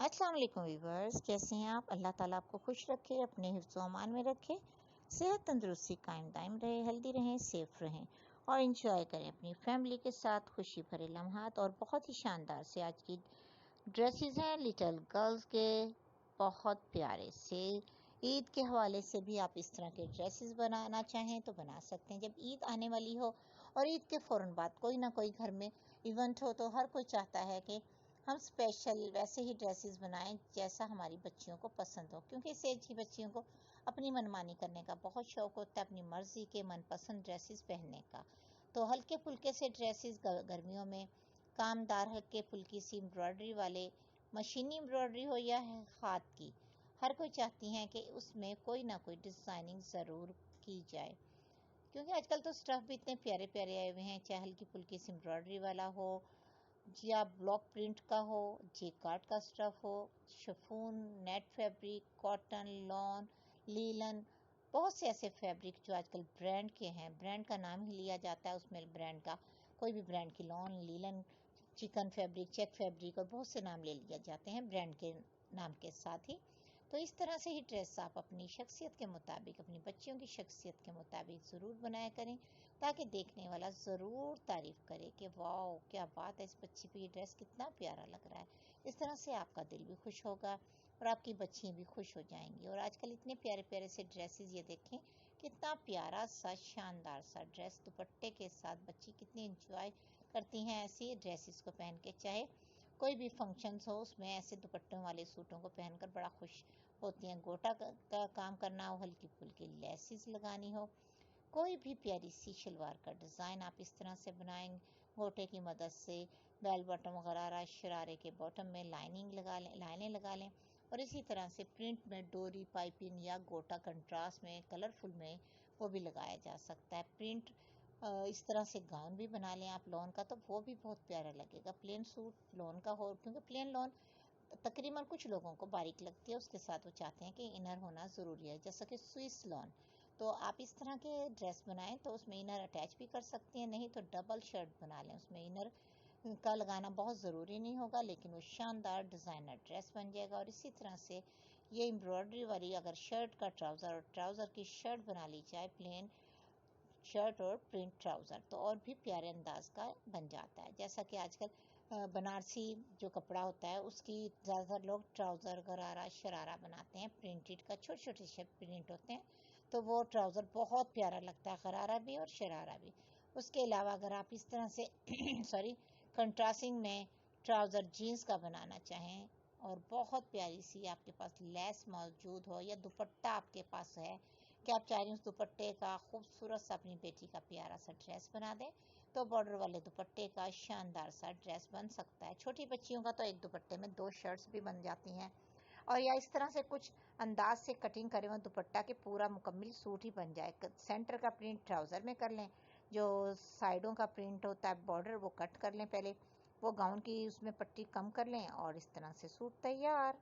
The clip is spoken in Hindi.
अस्सलाम वालेकुम व्यूवर्स, कैसे हैं आप। अल्लाह ताला आपको खुश रखे, अपने हिफ्ज़ व अमान में रखे, सेहत तंदुरुस्ती कायम दायम रहे, हेल्दी रहें, सेफ रहें और इंजॉय करें अपनी फैमिली के साथ खुशी भरे लम्हात। और बहुत ही शानदार से आज की ड्रेसेस हैं लिटिल गर्ल्स के, बहुत प्यारे से। ईद के हवाले से भी आप इस तरह के ड्रेसेस बनाना चाहें तो बना सकते हैं। जब ईद आने वाली हो और ईद के फ़ौरन बाद कोई ना कोई घर में इवेंट हो तो हर कोई चाहता है कि हम स्पेशल वैसे ही ड्रेसेस बनाएं जैसा हमारी बच्चियों को पसंद हो, क्योंकि इससे अच्छी बच्चियों को अपनी मनमानी करने का बहुत शौक़ होता है, अपनी मर्ज़ी के मनपसंद ड्रेसेस पहनने का। तो हल्के फुल्के से ड्रेसेस गर्मियों में कामदार हल्के फुल्की सी एम्ब्रॉयडरी वाले, मशीनी एम्ब्रॉयडरी हो या हाथ की, हर कोई चाहती हैं कि उसमें कोई ना कोई डिज़ाइनिंग ज़रूर की जाए, क्योंकि आजकल तो स्टफ़ भी इतने प्यारे प्यारे आए हुए हैं, चाहे हल्की फुल्की सी एम्ब्रॉयडरी वाला हो या ब्लॉक प्रिंट का हो, जेकार्ड का स्टफ़ हो, chiffon, net fabric, cotton, lawn, linen, बहुत से ऐसे फैब्रिक जो आजकल ब्रांड के हैं। ब्रांड का नाम ही लिया जाता है, उसमें ब्रांड का कोई भी ब्रांड की lawn, linen, chikan fabric, check fabric और बहुत से नाम ले लिए जाते हैं ब्रांड के नाम के साथ ही। तो इस तरह से ही ड्रेस आप अपनी शख्सियत के मुताबिक, अपनी बच्चियों की शख्सियत के मुताबिक ज़रूर बनाया करें, ताकि देखने वाला ज़रूर तारीफ़ करे कि वाओ क्या बात है, इस बच्ची पे ये ड्रेस कितना प्यारा लग रहा है। इस तरह से आपका दिल भी खुश होगा और आपकी बच्चियाँ भी खुश हो जाएंगी। और आजकल इतने प्यारे प्यारे से ड्रेसेस, ये देखें कितना प्यारा सा शानदार सा ड्रेस दुपट्टे के साथ, बच्ची कितनी इंजॉय करती हैं ऐसी ड्रेसेस को पहन के। चाहे कोई भी फंक्शंस हो, उसमें ऐसे दुपट्टों वाले सूटों को पहनकर बड़ा खुश होती हैं। गोटा का काम करना हो, हल्की फुल्की लेसिस लगानी हो, कोई भी प्यारी सी शलवार का डिज़ाइन आप इस तरह से बनाएं गोटे की मदद से। बेल बॉटम वगैरह शरारे के बॉटम में लाइनिंग लगा लें, लाइनें लगा लें, और इसी तरह से प्रिंट में डोरी, पाइपिंग या गोटा कंट्रास्ट में, कलरफुल में वो भी लगाया जा सकता है। प्रिंट इस तरह से गाउन भी बना लें आप लॉन का, तो वो भी बहुत प्यारा लगेगा। प्लेन सूट लॉन का हो, क्योंकि प्लेन लॉन तकरीबन कुछ लोगों को बारीक लगती है, उसके साथ वो चाहते हैं कि इनर होना ज़रूरी है, जैसा कि स्विस लॉन। तो आप इस तरह के ड्रेस बनाएं तो उसमें इनर अटैच भी कर सकती हैं, नहीं तो डबल शर्ट बना लें, उसमें इनर का लगाना बहुत ज़रूरी नहीं होगा, लेकिन वो शानदार डिज़ाइनर ड्रेस बन जाएगा। और इसी तरह से ये एम्ब्रॉयडरी वाली अगर शर्ट का ट्राउज़र और ट्राउज़र की शर्ट बना ली जाए, प्लेन शर्ट और प्रिंट ट्राउज़र, तो और भी प्यारे अंदाज का बन जाता है। जैसा कि आजकल बनारसी जो कपड़ा होता है उसकी ज़्यादातर लोग ट्राउज़र गरारा शरारा बनाते हैं, प्रिंटेड का, छोटे छोटे से प्रिंट होते हैं, तो वो ट्राउज़र बहुत प्यारा लगता है, गरारा भी और शरारा भी। उसके अलावा अगर आप इस तरह से सॉरी कंट्रास्टिंग में ट्राउज़र जीन्स का बनाना चाहें और बहुत प्यारी सी आपके पास लेस मौजूद हो, या दुपट्टा आपके पास है कि आप चाह रही हैं उस दुपट्टे का खूबसूरत सा अपनी बेटी का प्यारा सा ड्रेस बना दें, तो बॉर्डर वाले दुपट्टे का शानदार सा ड्रेस बन सकता है। छोटी बच्चियों का तो एक दुपट्टे में 2 शर्ट्स भी बन जाती हैं, और या इस तरह से कुछ अंदाज से कटिंग करें वो दुपट्टा के पूरा मुकम्मल सूट ही बन जाए। सेंटर का प्रिंट ट्राउज़र में कर लें, जो साइडों का प्रिंट होता है बॉर्डर वो कट कर लें, पहले वो गाउन की उसमें पट्टी कम कर लें और इस तरह से सूट तैयार।